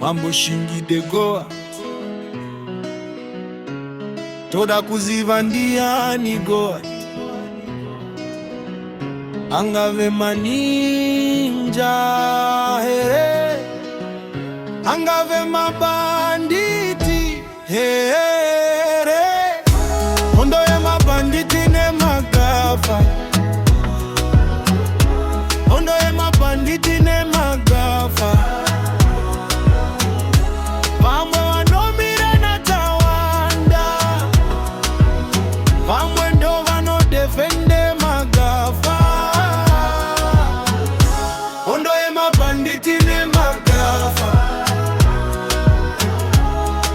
mambo shingi de goa toda kuziva ndiani goa angave maninja here angave mabanditi here hondo ya mabanditi ne magafa hondo ya mabanditi ne magafa vamwe vanomira na tawanda vamwe ndo vanodefende magafa hondo ya mabanditi ne magafa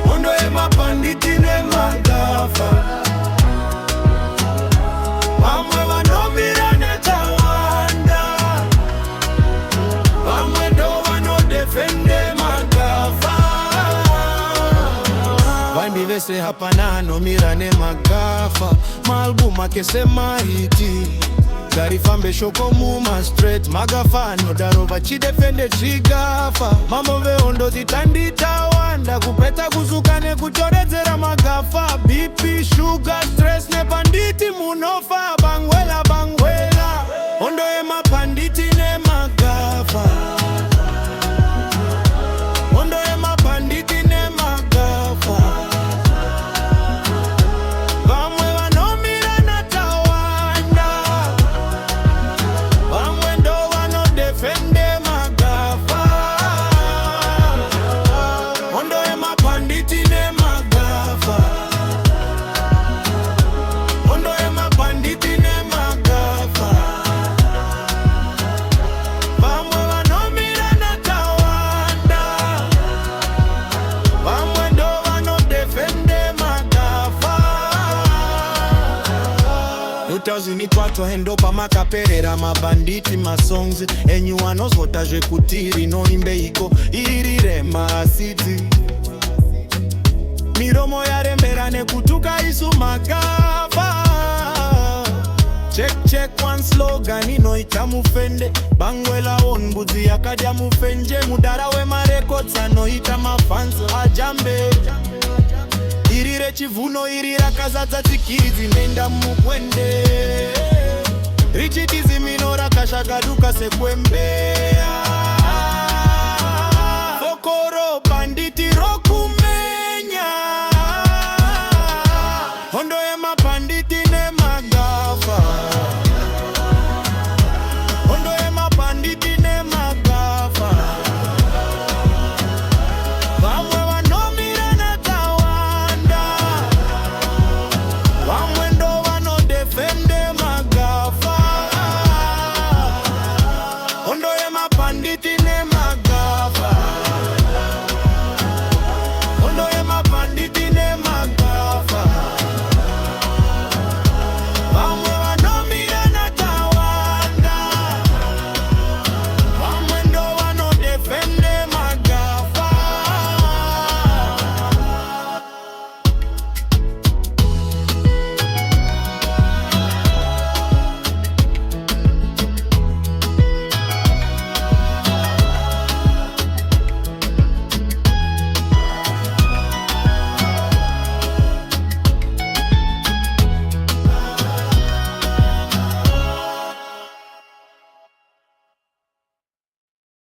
hondo ya mabanditi ne magafa vamwe vanomira na tawanda vamwe ndo vanodefende magafa vandi vese hapana nomira ne magafa maalbum akesema hiti garifambe shoko muma straight magafa nodarova chidefende chigafa mambo veondo zitanditawanda kupeta kuzukane kuchoredzera magafa BP sugar stress ne panditi munofa bangwela bangwela ondo ye mapanditi ne magafa ondo ye mapanditi ne magafa vamwe vanomira na tawanda vamwe ndo vanodefende magafa ondo ye mapanditi ne magafa ondo ye mapanditi ne magafa vamwe vanomira na tawanda vamwe ndo vanodefende magafa 2012 hendopa makaperera mabanditi masongs enyu vanozvota zvekutiri noimbe iko irire maasiti miromo yarembera nekutuka isu magafa check one slogan inoita mufende bangwela on mbudzi yakadya mufenje mudara wemarecords anoita mafansi ajambe irire chivuno iri rakazadza tsikidzi nenda mukwende richitizimino rakashagaduka sekwembe